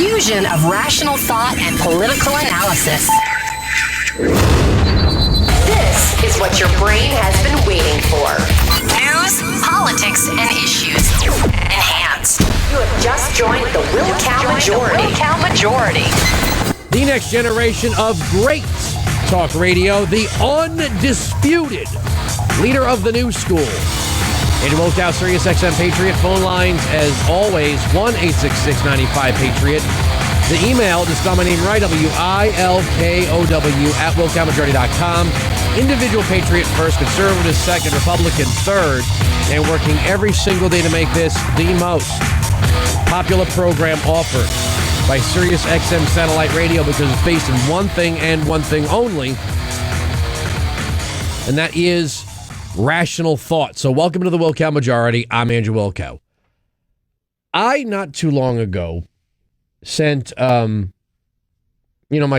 Fusion of rational thought and political analysis. This is what your brain has been waiting for. News, politics, and issues. Enhanced. You have just joined the Wilkow Majority. The next generation of great talk radio, the undisputed leader of the new school. Andrew Wilkow, Sirius XM Patriot. Phone lines, as always, 1-866-95-PATRIOT. The email, just spell my name right, WILKOW at WilkowMajority.com. Individual Patriot first, Conservative second, Republican third, and working every single day to make this the most popular program offered by Sirius XM Satellite Radio, because it's based in one thing and one thing only, and that is rational thought. So welcome to the Wilkow Majority. I'm Andrew Wilkow. I, not too long ago, sent, my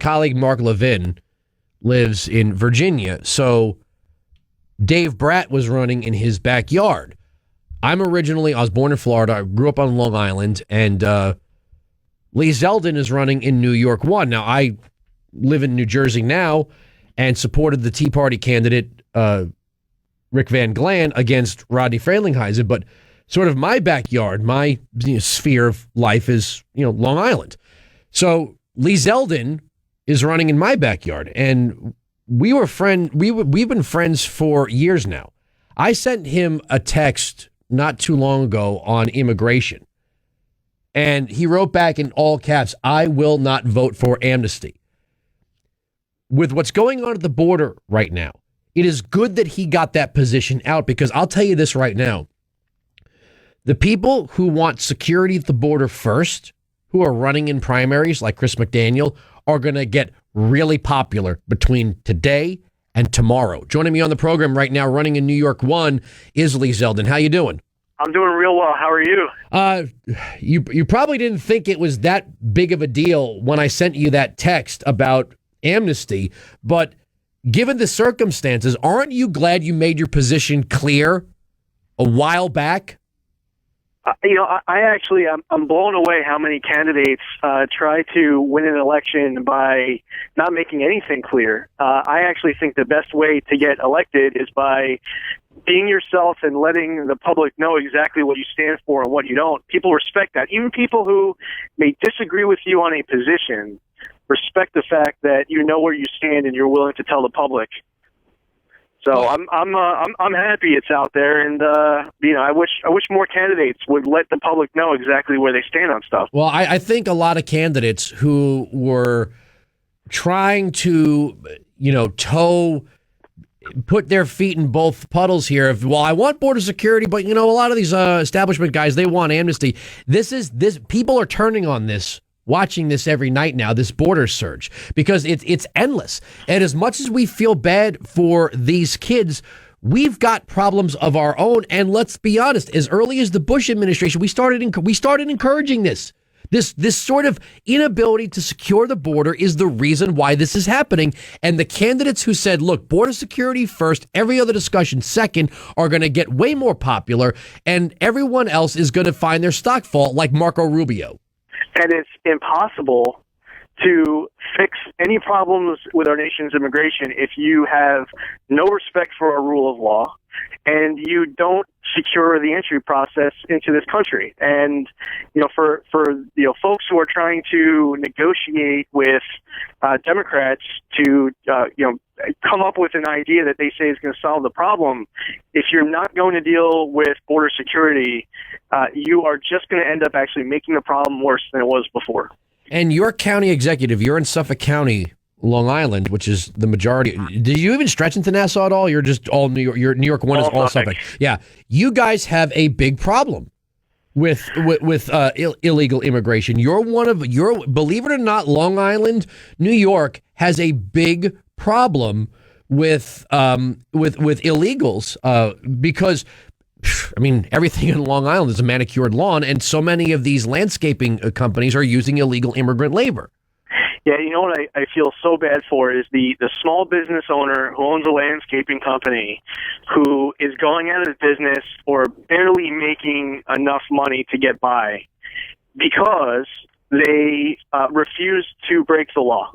colleague Mark Levin lives in Virginia, so Dave Bratt was running in his backyard. I was born in Florida. I grew up on Long Island, and Lee Zeldin is running in New York 1. Now, I live in New Jersey now and supported the Tea Party candidate, Rick Van Glan, against Rodney Frelinghuysen, but sort of my backyard, my sphere of life is, Long Island. So Lee Zeldin is running in my backyard, and we've been friends for years now. I sent him a text not too long ago on immigration, and he wrote back in all caps, "I will not vote for amnesty." With what's going on at the border right now, it is good that he got that position out, because I'll tell you this right now. The people who want security at the border first, who are running in primaries like Chris McDaniel, are going to get really popular between today and tomorrow. Joining me on the program right now, running in New York 1, is Lee Zeldin. How you doing? I'm doing real well. How are you? You probably didn't think it was that big of a deal when I sent you that text about amnesty, but given the circumstances, aren't you glad you made your position clear a while back? I'm blown away how many candidates try to win an election by not making anything clear. I actually think the best way to get elected is by being yourself and letting the public know exactly what you stand for and what you don't. People respect that. Even people who may disagree with you on a position respect the fact that you know where you stand and you're willing to tell the public. So I'm happy it's out there, and I wish more candidates would let the public know exactly where they stand on stuff. Well, I think a lot of candidates who were trying to put their feet in both puddles here. I want border security, but a lot of these establishment guys, they want amnesty. People are turning on this. Watching this every night now, this border surge, because it's endless. And as much as we feel bad for these kids, we've got problems of our own. And let's be honest, as early as the Bush administration, we started encouraging this. This sort of inability to secure the border is the reason why this is happening. And the candidates who said, look, border security first, every other discussion second, are going to get way more popular, and everyone else is going to find their stock fall, like Marco Rubio. And it's impossible to fix any problems with our nation's immigration if you have no respect for our rule of law and you don't secure the entry process into this country. And, for folks who are trying to negotiate with Democrats to, come up with an idea that they say is going to solve the problem, if you're not going to deal with border security, you are just going to end up actually making the problem worse than it was before. And your county executive, you're in Suffolk County, Long Island, which is the majority. Did you even stretch into Nassau at all? You're just all New York. Your New York 1 is all Suffolk. Yeah, you guys have a big problem with illegal immigration. Believe it or not, Long Island, New York has a big problem with illegals because everything in Long Island is a manicured lawn, and so many of these landscaping companies are using illegal immigrant labor. Yeah, what I feel so bad for is the small business owner who owns a landscaping company who is going out of business or barely making enough money to get by because they refuse to break the law.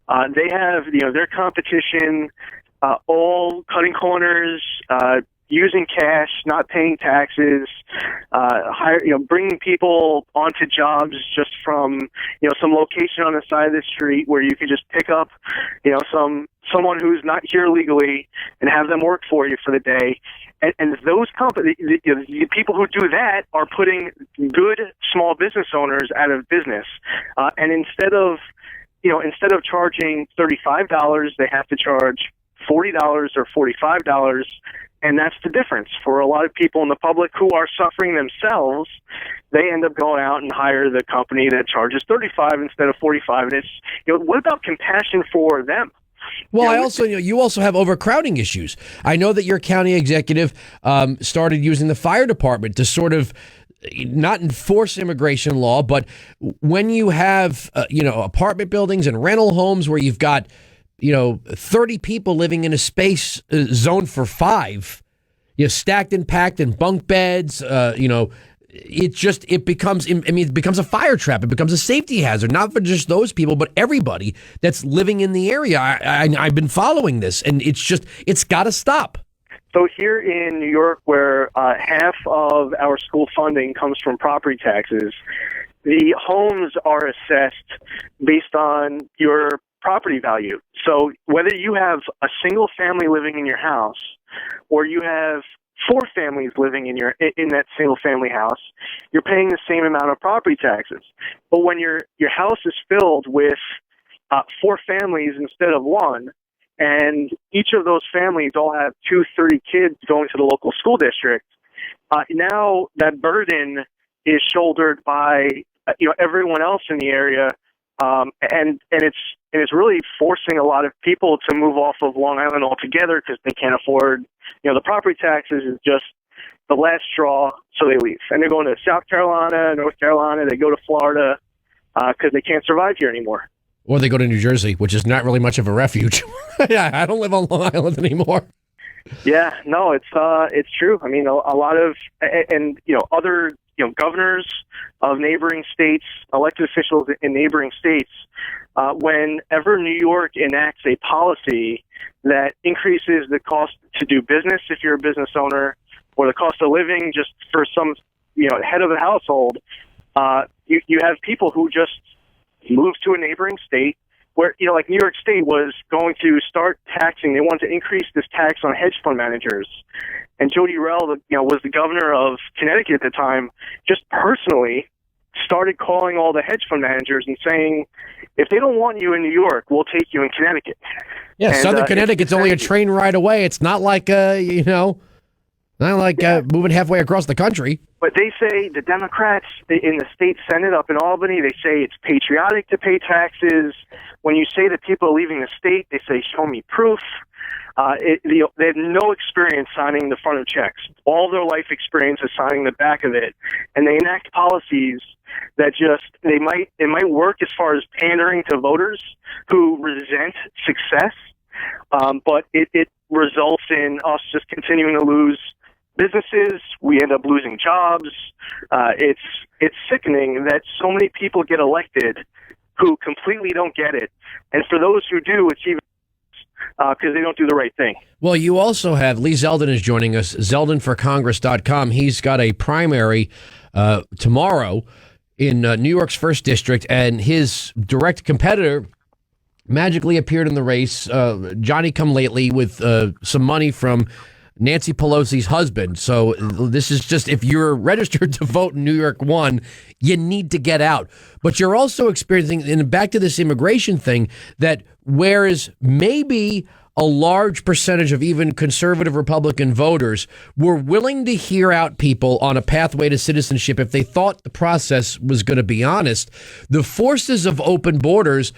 They have, their competition all cutting corners, using cash, not paying taxes, bringing people onto jobs just from, some location on the side of the street where you could just pick up, someone who's not here legally and have them work for you for the day. And those companies, the people who do that are putting good small business owners out of business. And instead of charging $35, they have to charge $40 or $45. And that's the difference. For a lot of people in the public who are suffering themselves, they end up going out and hire the company that charges $35 instead of $45. And it's, what about compassion for them? Well, you also have overcrowding issues. I know that your county executive started using the fire department to sort of not enforce immigration law, but when you have apartment buildings and rental homes where you've got 30 people living in a space zoned for 5, stacked and packed in bunk beds, it becomes a fire trap. It becomes a safety hazard, not for just those people, but everybody that's living in the area. I've been following this, and it's got to stop. So here in New York, where half of our school funding comes from property taxes, the homes are assessed based on your property value. So whether you have a single family living in your house or you have 4 families living in that single family house, you're paying the same amount of property taxes. But when your house is filled with 4 families instead of 1, and each of those families all have 30 kids going to the local school district, now that burden is shouldered by everyone else in the area, and it's really forcing a lot of people to move off of Long Island altogether because they can't afford, the property taxes is just the last straw, so they leave. And they're going to South Carolina, North Carolina, they go to Florida because they can't survive here anymore. Or they go to New Jersey, which is not really much of a refuge. Yeah, I don't live on Long Island anymore. Yeah, no, it's true. I mean, a lot of, and other governors of neighboring states, elected officials in neighboring states, whenever New York enacts a policy that increases the cost to do business if you're a business owner, or the cost of living just for some head of the household, you have people who just move to a neighboring state where, like New York State was going to start taxing. They wanted to increase this tax on hedge fund managers. And Jody Rell, was the governor of Connecticut at the time, just personally started calling all the hedge fund managers and saying, if they don't want you in New York, we'll take you in Connecticut. Yeah, and, Southern Connecticut's only a train ride away. It's not like, moving halfway across the country. But they say, the Democrats in the state Senate up in Albany, they say it's patriotic to pay taxes. When you say that people are leaving the state, they say, show me proof. They have no experience signing the front of checks. All their life experience is signing the back of it. And they enact policies that it might work as far as pandering to voters who resent success, but it results in us just continuing to lose businesses. We end up losing jobs. It's sickening that so many people get elected who completely don't get it. And for those who do, it's even because they don't do the right thing. Well, you also have Lee Zeldin is joining us, zeldinforcongress.com. He's got a primary tomorrow in New York's 1st District, and his direct competitor magically appeared in the race, Johnny Come Lately, with some money from Nancy Pelosi's husband. So this is just, if you're registered to vote in New York 1, you need to get out. But you're also experiencing, and back to this immigration thing, that whereas maybe a large percentage of even conservative Republican voters were willing to hear out people on a pathway to citizenship if they thought the process was going to be honest, the forces of open borders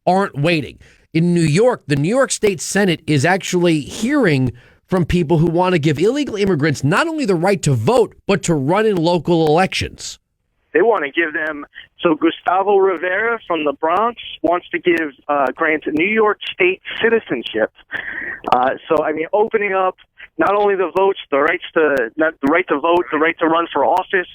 aren't waiting. In New York, the New York State Senate is actually hearing from people who want to give illegal immigrants not only the right to vote, but to run in local elections. They want to give them. So Gustavo Rivera from the Bronx wants to grant New York State citizenship. So, I mean, opening up, not only the votes, the right to vote, the right to run for office,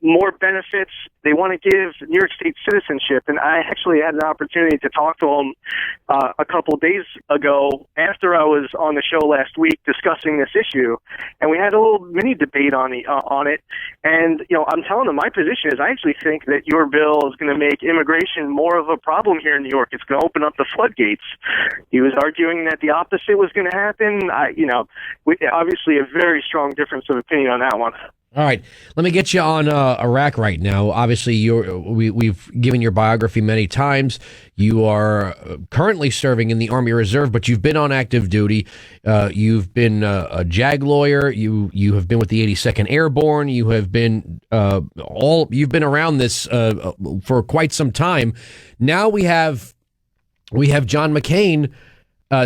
more benefits. They want to give New York State citizenship. And I actually had an opportunity to talk to them a couple days ago after I was on the show last week discussing this issue. And we had a little mini debate on it. And, I'm telling them my position is I actually think that your bill is going to make immigration more of a problem here in New York. It's going to open up the floodgates. He was arguing that the opposite was going to happen. Obviously a very strong difference of opinion on that one. All right, let me get you on Iraq right now. Obviously, we've given your biography many times. You are currently serving in the Army Reserve, but you've been on active duty. You've been a JAG lawyer. You have been with the 82nd Airborne. You have been you've been around this for quite some time. Now we have John McCain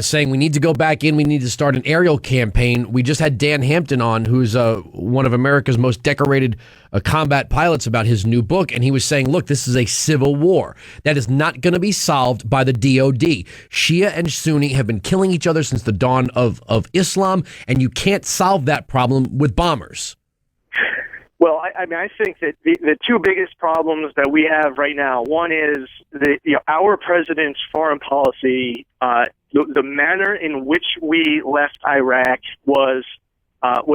saying we need to go back in. We need to start an aerial campaign. We just had Dan Hampton on, who's one of America's most decorated combat pilots, about his new book. And he was saying, look, this is a civil war that is not going to be solved by the DOD. Shia and Sunni have been killing each other since the dawn of Islam, and you can't solve that problem with bombers. Well, I think that the two biggest problems that we have right now, one is our president's foreign policy. The manner in which we left Iraq was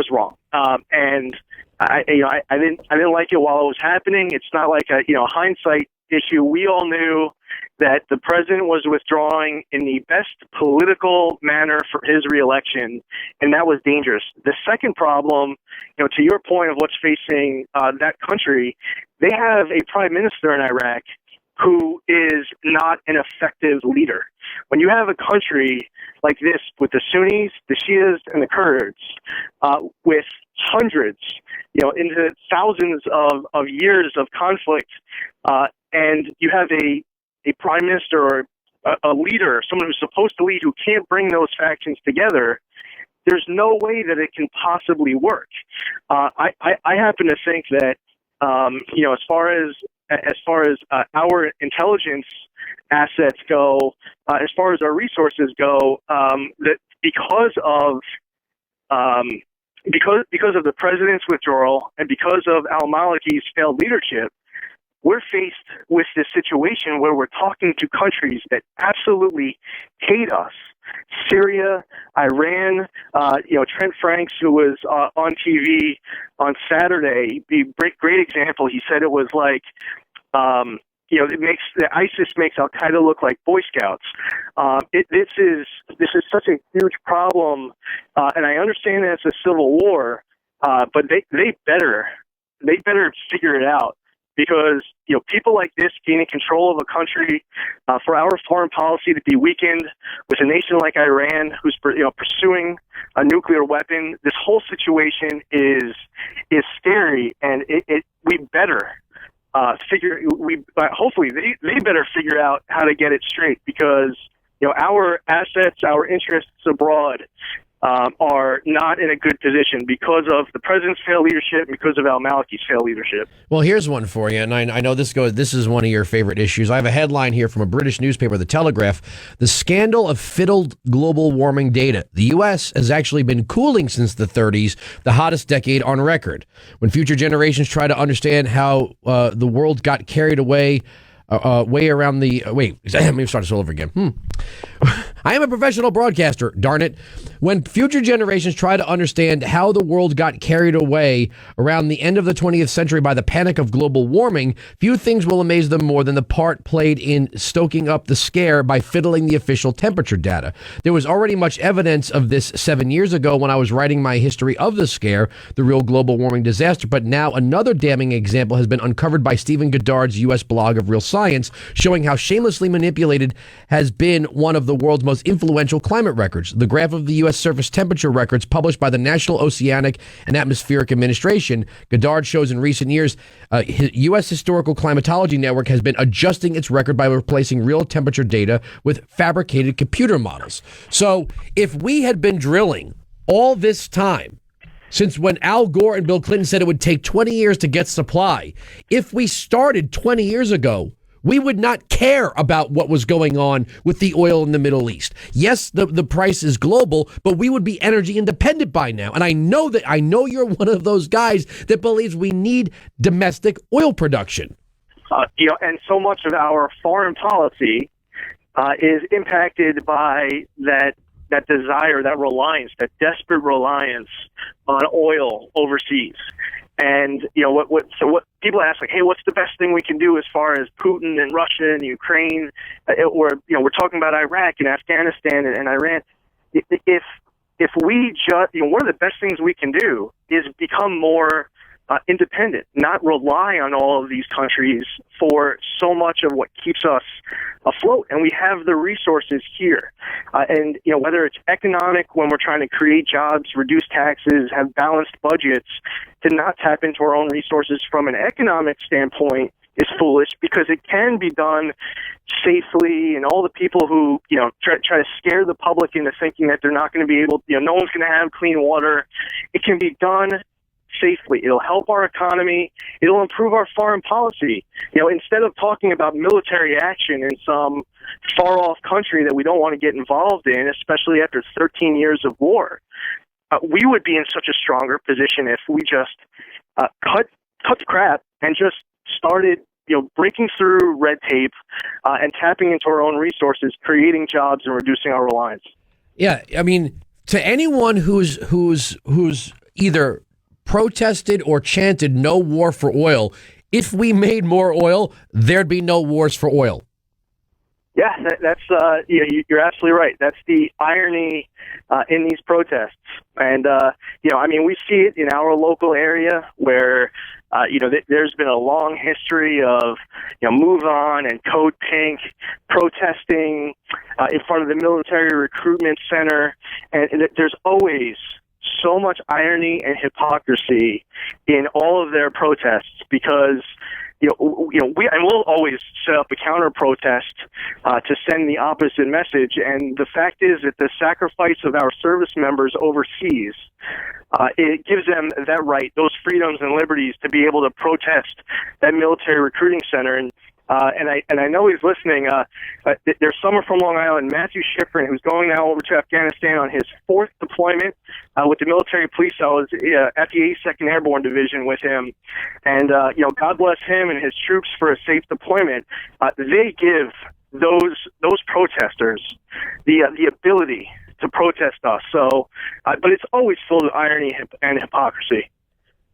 wrong, and I didn't like it while it was happening. It's not like a hindsight issue. We all knew that the president was withdrawing in the best political manner for his reelection, and that was dangerous. The second problem, to your point of what's facing that country, they have a prime minister in Iraq who is not an effective leader. When you have a country like this with the Sunnis, the Shias, and the Kurds, with hundreds, into thousands of years of conflict, and you have a prime minister or a leader, someone who's supposed to lead, who can't bring those factions together, there's no way that it can possibly work. I happen to think that, as far as our intelligence assets go, as far as our resources go, that because of the president's withdrawal and because of al-Maliki's failed leadership, we're faced with this situation where we're talking to countries that absolutely hate us. Syria, Iran, Trent Franks, who was on TV on Saturday, great example. He said it was like, ISIS makes Al Qaeda look like Boy Scouts. This is such a huge problem, and I understand that it's a civil war, but they better figure it out. Because people like this gaining control of a country, for our foreign policy to be weakened with a nation like Iran who's pursuing a nuclear weapon, this whole situation is scary, and we better hopefully they better figure out how to get it straight, because our assets, our interests abroad are not in a good position because of the president's failed leadership, because of al-Maliki's failed leadership. Well, here's one for you, and I know this is one of your favorite issues. I have a headline here from a British newspaper, The Telegraph: the scandal of fiddled global warming data. The U.S. has actually been cooling since the 30s, the hottest decade on record. When future generations try to understand how the world got carried away, let me start this all over again. I am a professional broadcaster, darn it. When future generations try to understand how the world got carried away around the end of the 20th century by the panic of global warming, few things will amaze them more than the part played in stoking up the scare by fiddling the official temperature data. There was already much evidence of this 7 years ago when I was writing my history of the scare, the real global warming disaster, but now another damning example has been uncovered by Stephen Goddard's U.S. blog of Real Science, showing how shamelessly manipulated has been one of the world's most influential climate records. The graph of the U.S. surface temperature records published by the National Oceanic and Atmospheric Administration, Goddard shows in recent years, U.S. Historical Climatology Network has been adjusting its record by replacing real temperature data with fabricated computer models. So if we had been drilling all this time, since when Al Gore and Bill Clinton said it would take 20 years to get supply, if we started 20 years ago We would not care about what was going on with the oil in the Middle East. Yes, the price is global, but we would be energy independent by now. And I know you're one of those guys that believes we need domestic oil production. And so much of our foreign policy is impacted by that desire, that reliance, that desperate reliance on oil overseas. And what people ask, like, hey, what's the best thing we can do as far as Putin and Russia and Ukraine? We're talking about Iraq and Afghanistan and Iran. If we just, one of the best things we can do is become more independent, not rely on all of these countries for so much of what keeps us afloat. And we have the resources here. And whether it's economic, when we're trying to create jobs, reduce taxes, have balanced budgets, to not tap into our own resources from an economic standpoint is foolish, because it can be done safely. And all the people who try to scare the public into thinking that they're not going to be able, no one's going to have clean water, it can be done safely. It'll help our economy. It'll improve our foreign policy. Instead of talking about military action in some far-off country that we don't want to get involved in, especially after 13 years of war, we would be in such a stronger position if we just cut the crap and just started breaking through red tape and tapping into our own resources, creating jobs and reducing our reliance. Yeah, I mean, to anyone who's either protested or chanted no war for oil, if we made more oil, there'd be no wars for oil. Yeah, that's you're absolutely right. That's the irony in these protests, and we see it in our local area where there's been a long history of Move On and Code Pink protesting in front of the military recruitment center, and there's always so much irony and hypocrisy in all of their protests, because we'll always set up a counter protest to send the opposite message. And the fact is that the sacrifice of our service members overseas, it gives them that right, those freedoms and liberties to be able to protest that military recruiting center. And I know he's listening. There's someone from Long Island, Matthew Schifrin, who's going now over to Afghanistan on his 4th deployment with the military police. I was at the 82nd Airborne Division with him, and God bless him and his troops for a safe deployment. They give those protesters the ability to protest us. So, but it's always full of irony and hypocrisy.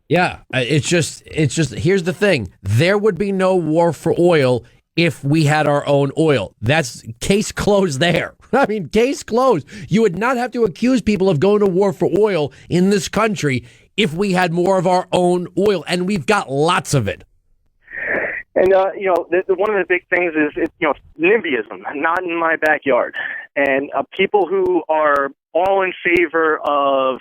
Yeah, it's just here's the thing. There would be no war for oil if we had our own oil. That's case closed there. I mean, case closed. You would not have to accuse people of going to war for oil in this country if we had more of our own oil, and we've got lots of it. And, one of the big things is, NIMBYism, not in my backyard. And people who are all in favor of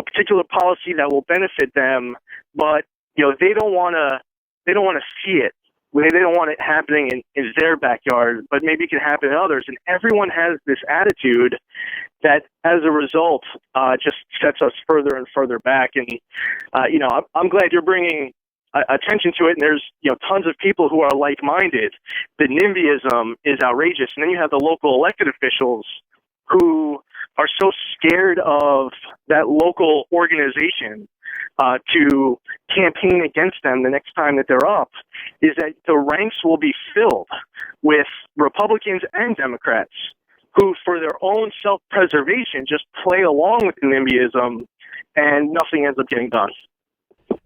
particular policy that will benefit them, but they don't want to see it. They don't want it happening in their backyard, but maybe it can happen in others. And everyone has this attitude that, as a result, just sets us further and further back. And I'm glad you're bringing attention to it. And there's tons of people who are like-minded. The NIMBYism is outrageous, and then you have the local elected officials who are so scared of that local organization to campaign against them the next time that they're up, is that the ranks will be filled with Republicans and Democrats who, for their own self-preservation, just play along with the NIMBYism, and nothing ends up getting done.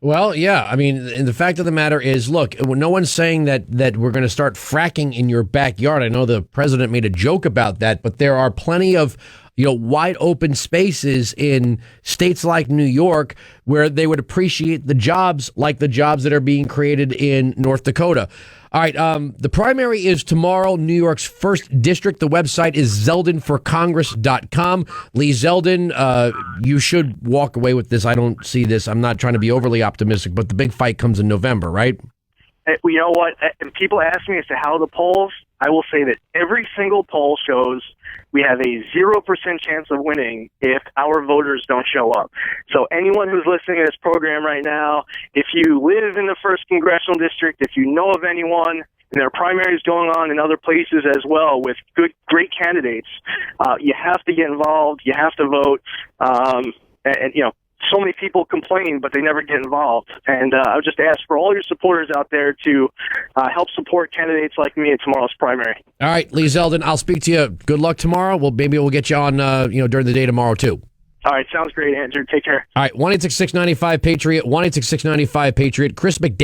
Well, yeah. I mean, and the fact of the matter is, look, no one's saying that we're going to start fracking in your backyard. I know the president made a joke about that, but there are plenty of wide open spaces in states like New York where they would appreciate the jobs like the jobs that are being created in North Dakota. All right. The primary is tomorrow, New York's 1st district. The website is zeldinforcongress.com. Lee Zeldin, you should walk away with this. I don't see this. I'm not trying to be overly optimistic, but the big fight comes in November, right? You know what? And people ask me as to how the polls, I will say that every single poll shows we have a 0% chance of winning if our voters don't show up. So anyone who's listening to this program right now, if you live in the 1st congressional district, if you know of anyone And there are primaries going on in other places as well with great candidates. You have to get involved. You have to vote. And so many people complain, but they never get involved. And I would just ask for all your supporters out there to help support candidates like me in tomorrow's primary. All right, Lee Zeldin, I'll speak to you. Good luck tomorrow. Well, maybe we'll get you on, during the day tomorrow too. All right, sounds great, Andrew. Take care. All right, 1-866-95-PATRIOT, 1-866-95-PATRIOT. Chris McDaniel.